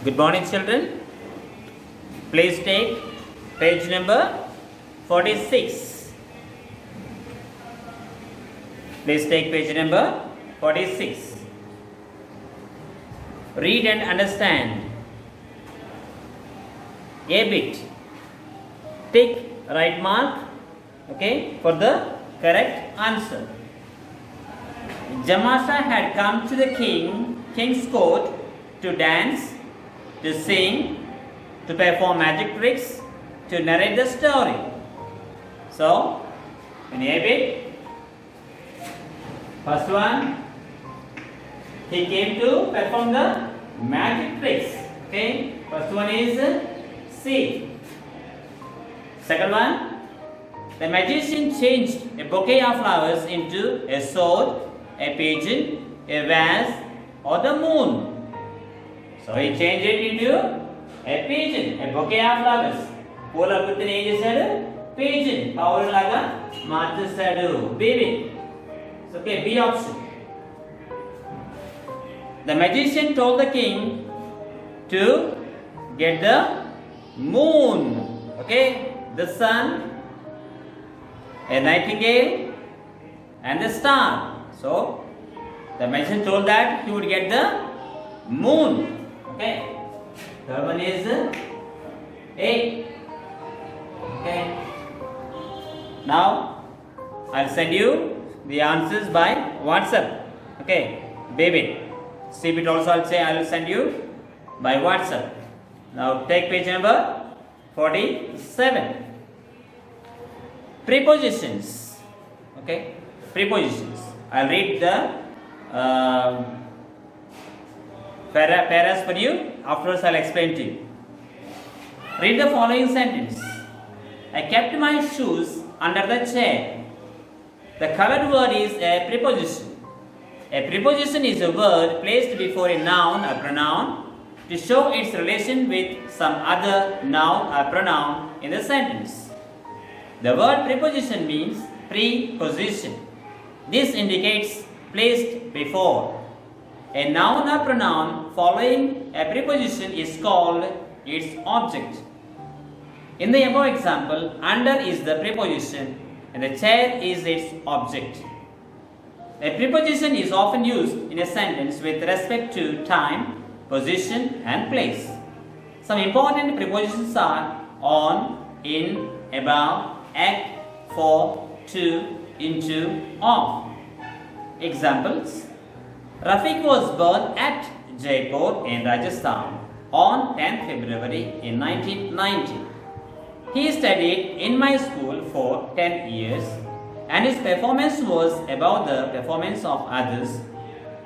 Good morning, children. Please take page number 46. Please take page number 46. Read and understand. A bit. Tick right mark, okay, for the correct answer. Jamasha had come to the king's court to dance, to sing, to perform magic tricks, to narrate the story. So, in A bit, first one, he came to perform the magic tricks. Okay, first one is C. Second one, the magician changed a bouquet of flowers into a sword, a pigeon, a vase, or the moon. So he changed it into a pigeon, a bouquet of flowers. Pula puttini em chesaru? Pigeon. Power laga marchesadu. Baby. So okay, B option. The magician told the king to get the moon. Okay, the sun, a nightingale, and the star. So the magician told that he would get the moon. Okay. Third one is A. Okay. Now I'll send you the answers by WhatsApp. Okay. Baby. See it also I will send you by WhatsApp. Now take page number 47. Prepositions. Okay. Prepositions. I'll read the paras for you. Afterwards, I'll explain to you. Read the following sentence. I kept my shoes under the chair. The colored word is a preposition. A preposition is a word placed before a noun or pronoun to show its relation with some other noun or pronoun in the sentence. The word preposition means preposition. This indicates placed before. A noun or pronoun following a preposition is called its object. In the above example, under is the preposition and the chair is its object. A preposition is often used in a sentence with respect to time, position, and place. Some important prepositions are on, in, about, at, for, to, into, of. Examples: Rafiq was born at Jaipur in Rajasthan on 10th February in 1990. He studied in my school for 10 years and his performance was above the performance of others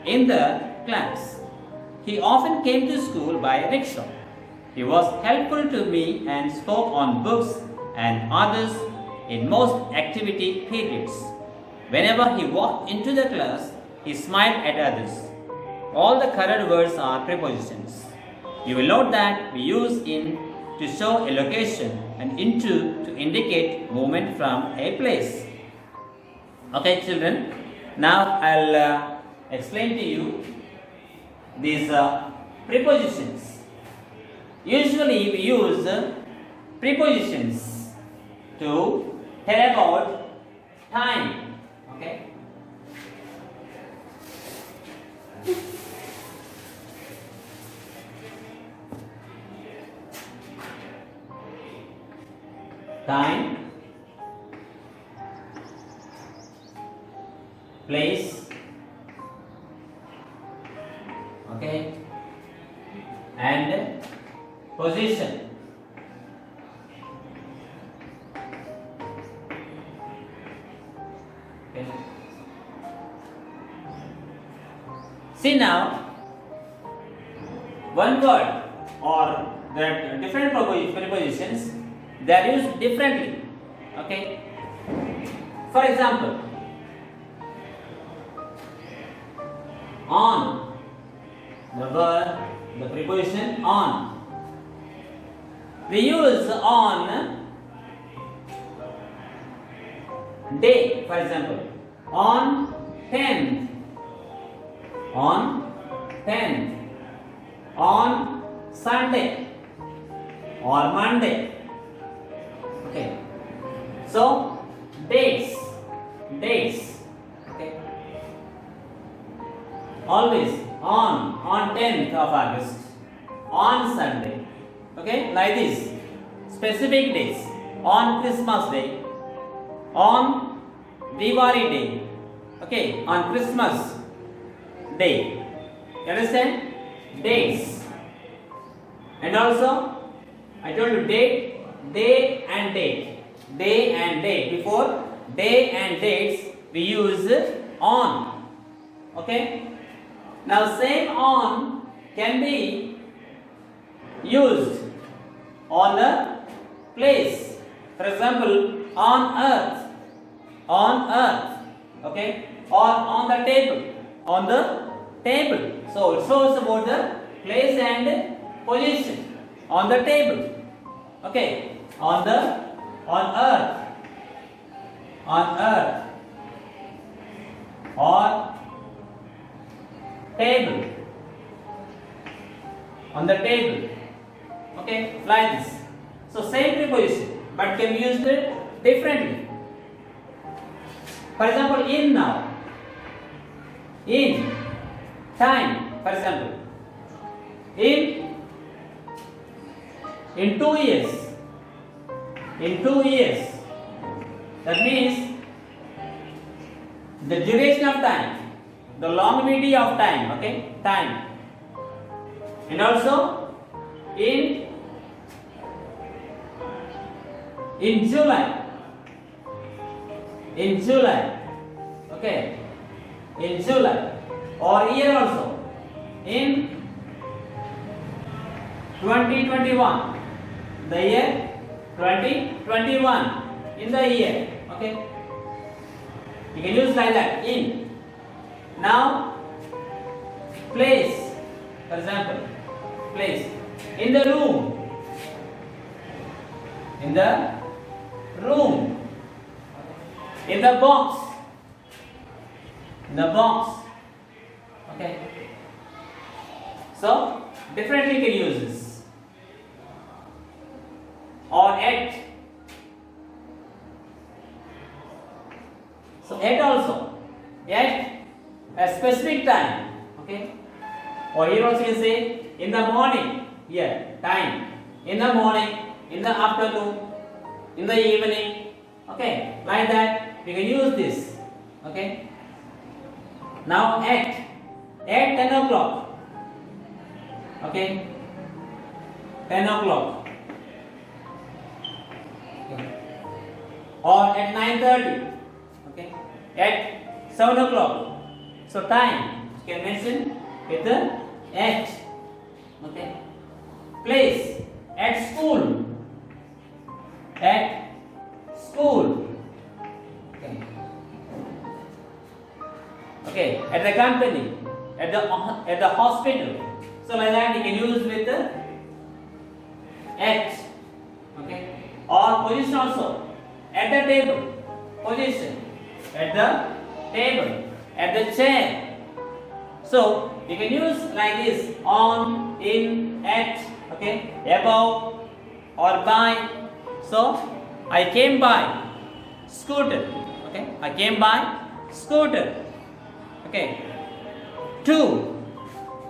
in the class. He often came to school by rickshaw. He was helpful to me and spoke on books and others in most activity periods. Whenever he walked into the class, he smiled at others. All the colored words are prepositions. You will note that we use in to show a location and into to indicate movement from a place. Okay, children. Now I'll explain to you these prepositions. Usually we use prepositions to tell about time. Okay. Time, place, okay, and position. Okay. See now, one word or the different prepositions, they are used differently. Okay. For example, on, the word, the preposition on. We use on day, for example, on 10th, on 10th, on Sunday or Monday. Okay. So dates. Okay. Always on 10th of August, on Sunday. Okay, like this. Specific days. On Christmas Day, on Diwali Day. Okay, on Christmas Day. You understand? Dates. And also, I told you date, day and date. Day and date. Before day and dates, we use on. Okay? Now, same on can be used on the place. For example, on earth. Okay? Or on the table. So it shows about the place and position on the table. Okay? On earth. Or table. On the table. Okay? Like this. So same preposition, but can be used differently. For example, in now. In time, for example. In 2 years. In 2 years. That means the duration of time, the longevity of time, okay? Time. And also in July. Okay? In July. Or year also. In 2021. The year 2021. In the year. Okay? You can use like that. In. Now, place. For example, place. In the room. In the room. In the box. Okay. So differently you can use this. Or at. So at also. At a specific time. Okay. Or here also you say in the morning. Here time. In the morning. In the afternoon. In the evening. Okay, like that we can use this. Okay. Now at 10 o'clock. Okay. 10 o'clock. Okay. Or at 9:30. Okay. At 7 o'clock. So time you can mention with the at. Okay. Place at school. At school. Okay, at the company, at the hospital. So like that you can use with the at. Okay. Or position also. At the table. Position. At the table. At the chair. So you can use like this: on, in, at. Okay. Above or by. So I came by scooter. Okay. I came by scooter. Okay. To.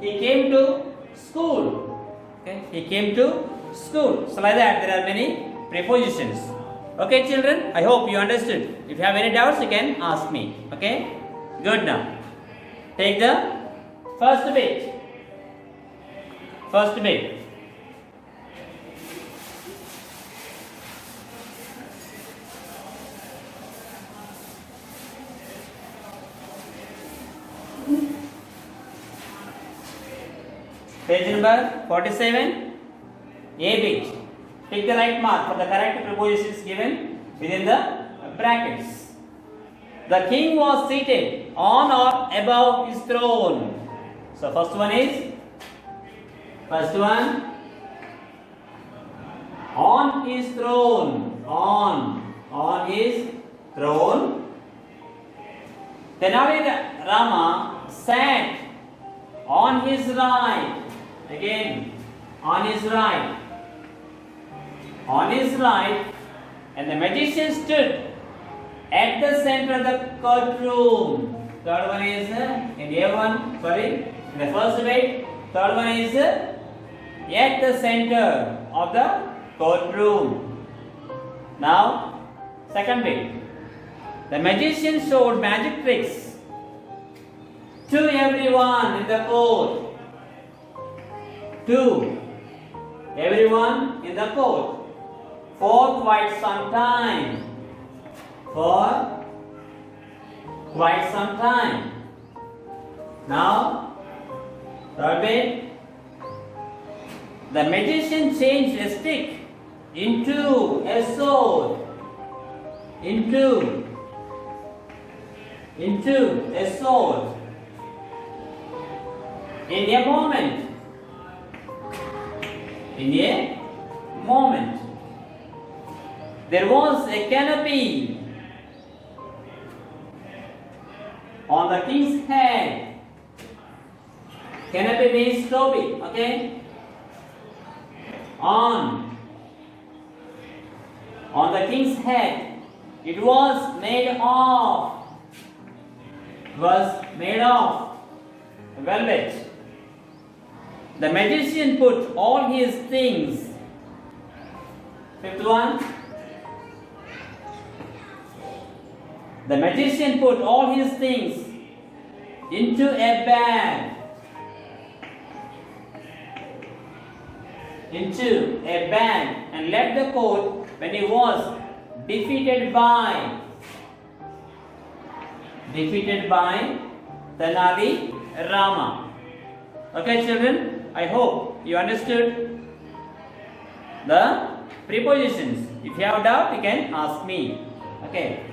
He came to school. Okay. He came to school. So like that there are many prepositions. Okay children, I hope you understood. If you have any doubts you can ask me. Okay. Good now. Take the first bit. Page number 47. A bit. Take the right mark for the correct prepositions given within the brackets. The king was seated on or above his throne. So first one on his throne. On his throne. Tenali Rama sat on his right. Again, on his right. On his right, and the magician stood at the center of the courtroom. Third one is in A1, sorry, in the first bit. Third one is at the center of the courtroom. Now, second bit. The magician showed magic tricks to everyone in the court. To everyone in the court for quite some time. For quite some time. Now, third bit. The magician changed a stick into a sword. Into a sword. In a moment. In a moment. There was a canopy on the king's head. Canopy means toby, okay? On the king's head. It was made of velvet. The magician put all his things. Fifth one. The magician put all his things into a bag. And left the court when he was defeated by Tenali Rama. Okay, children, I hope you understood the prepositions. If you have doubt, you can ask me. Okay.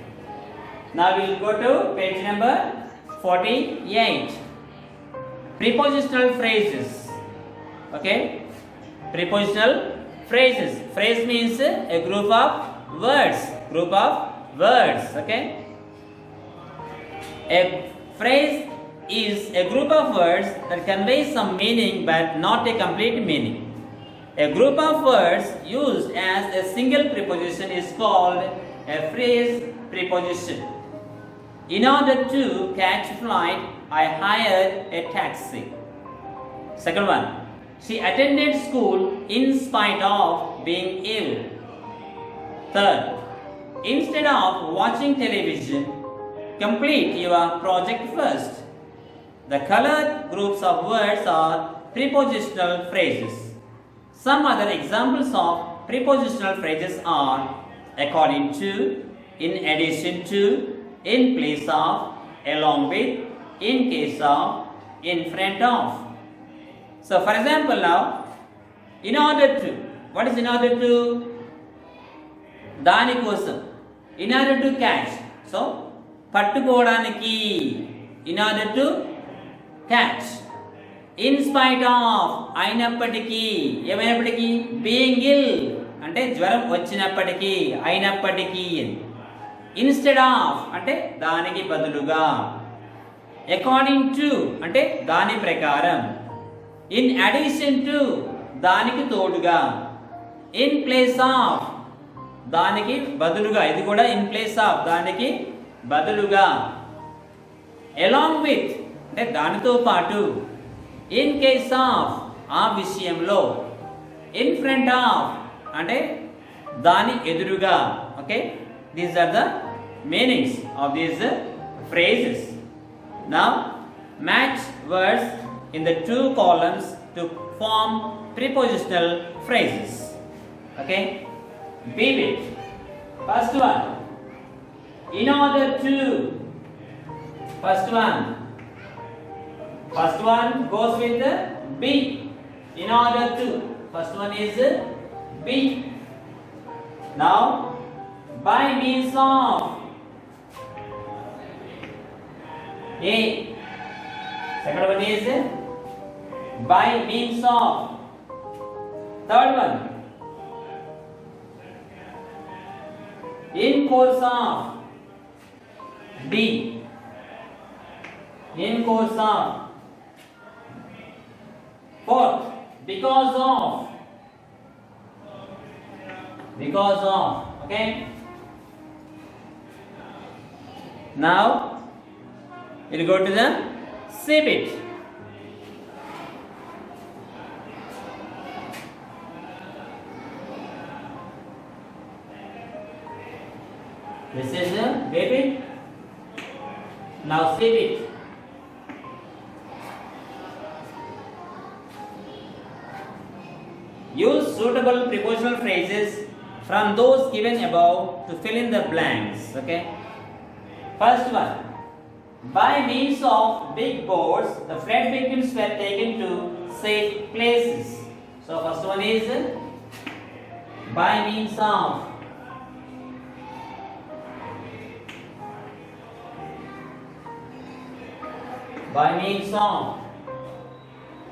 Now we will go to page number 48. Prepositional phrases. Okay. Prepositional phrases. Phrase means a group of words. Okay. A phrase is a group of words that conveys some meaning but not a complete meaning. A group of words used as a single preposition is called a phrase preposition. In order to catch flight, I hired a taxi. Second one. She attended school in spite of being ill. Third. Instead of watching television, complete your project first. The colored groups of words are prepositional phrases. Some other examples of prepositional phrases are according to, in addition to, in place of, along with, in case of, in front of. So, for example, now, in order to, what is in order to? Dani kosam. In order to catch. So, pattukodaniki. In order to catch. In spite of, ainappatiki. Emainappatiki? Being ill. Ante jvaram vachinappatiki. Ainappatiki. Instead of, ante daniki baduluga. According to, ante dani prakaram. In addition to, daniki toduga. In place of, daniki baduluga. Idi kuda in place of, daniki baduluga. Along with, ante danito paatu. In case of, aa vishayamlo. In front of, ante dani eduruga. Okay, these are the meanings of these phrases. Now, match words in the two columns to form prepositional phrases. Okay, be it. First one, in order to. First one goes with be. In order to. First one is be. Now, by means of. A. Second one is by means of. Third one, in course of. B. In course of. Fourth, because of, okay. Now we'll go to the C bit. This is a B bit. Now C bit. Use suitable prepositional phrases from those given above to fill in the blanks. Okay. First one. By means of big boards, the flood victims were taken to safe places. So first one is by means of. By means of.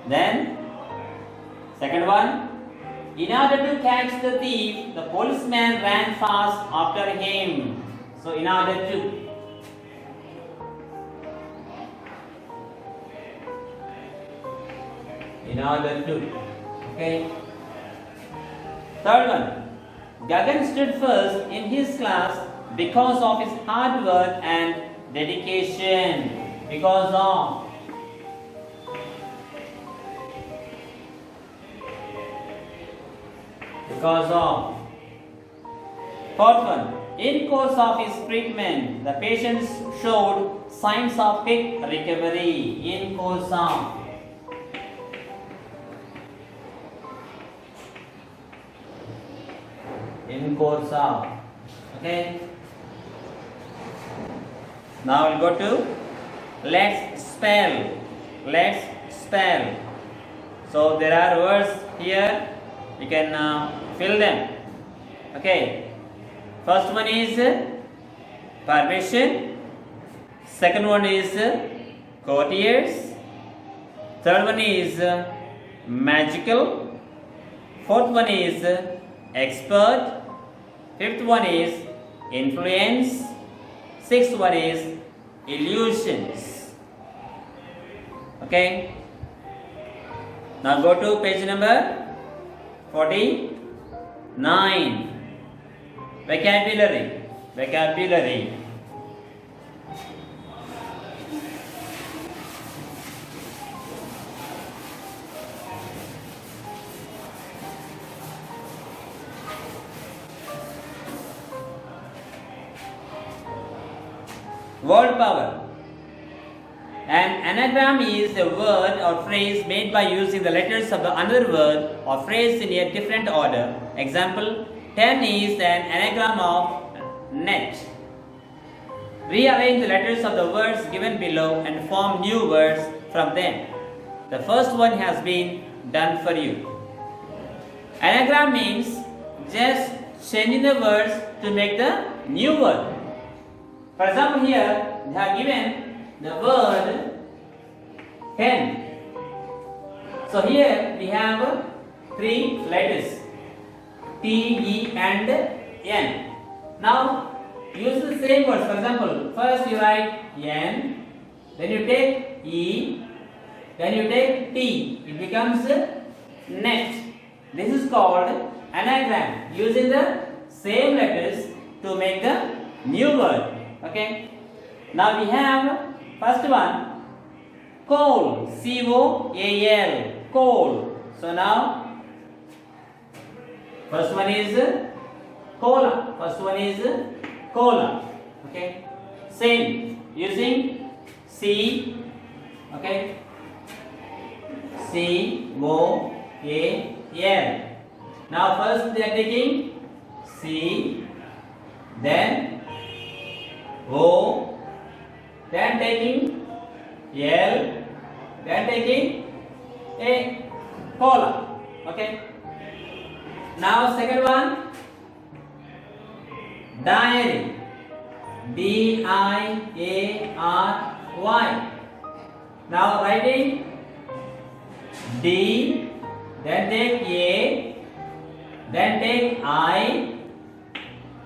Then second one. In order to catch the thief, the policeman ran fast after him. So in order to. In order to. Okay. Third one. Gagan stood first in his class because of his hard work and dedication. Because of. Because of. Fourth one. In course of his treatment, the patients showed signs of quick recovery. In course of. In course of. Okay. Now we'll go to let's spell. Let's spell. So there are words here. You can fill them. Okay. First one is permission. Second one is courtiers. Third one is magical. Fourth one is expert. Fifth one is influence. Sixth one is illusions. Okay. Now go to page number 49. Vocabulary. Vocabulary. Word power. An anagram is a word or phrase made by using the letters of the another word or phrase in a different order. Example, 10 is an anagram of net. Rearrange the letters of the words given below and form new words from them. The first one has been done for you. Anagram means just changing the words to make the new word. For example, here they have given the word 10. So here we have three letters T, E and N. Now use the same words. For example, first you write N, then you take E, then you take T. It becomes net. This is called anagram, using the same letters to make the new word. Okay. Now we have first one, coal, C-O-A-L, coal. So now, first one is cola. First one is cola. Okay. Same, using C. Okay. C-O-A-L. Now first they are taking C, then O, then taking L, then taking A, cola. Okay. Now second one, diary, D-I-A-R-Y. Now writing D, then take A, then take I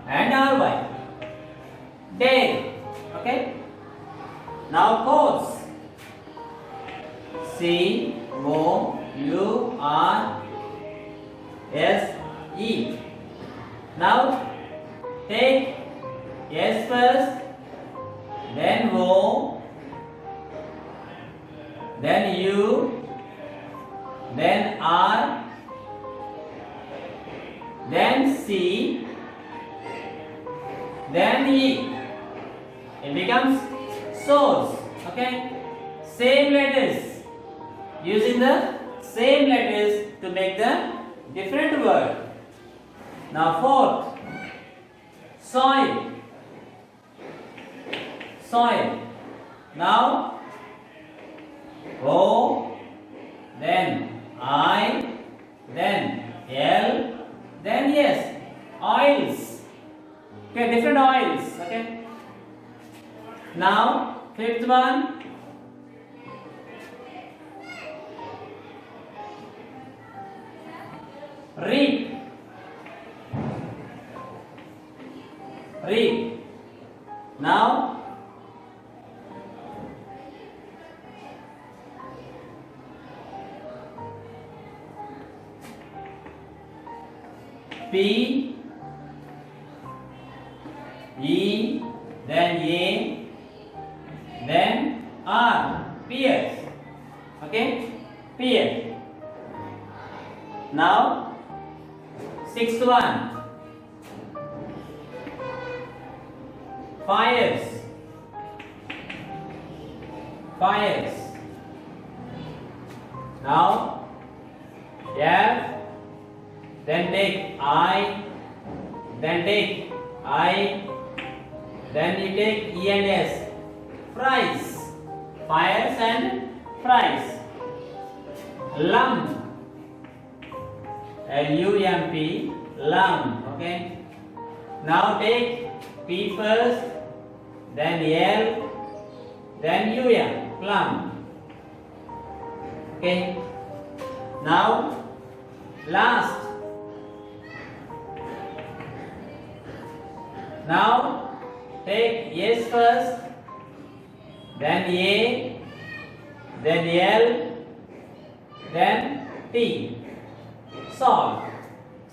and R-Y. Day. Okay. Now course, C-O-U-R-S-E. U R S E. Now take S first, then O, then U, then R, then C, then E. It becomes source. Okay? Same letters. Using the same letters to make the different word. Now fourth, soil. Soil. Now O, then I, then L, then yes, oils. Okay, different oils. Okay. Now fifth one, reap. Reap. Now P, E, then A, then R, pears. Okay, pear. Now sixth one, fires. Fires. Now F, then take I, then take I, then you take E and S. Fries. Fires and fries. Lump. L-U-M-P. Lump. Okay. Now take P first, then L, then U-M. Plum. Okay. Now last. Now take S first, then A, then L, then T. Solve.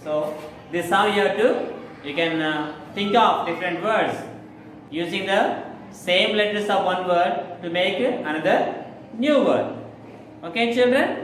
So this is how you can think of different words using the same letters of one word to make another new word. Okay, children?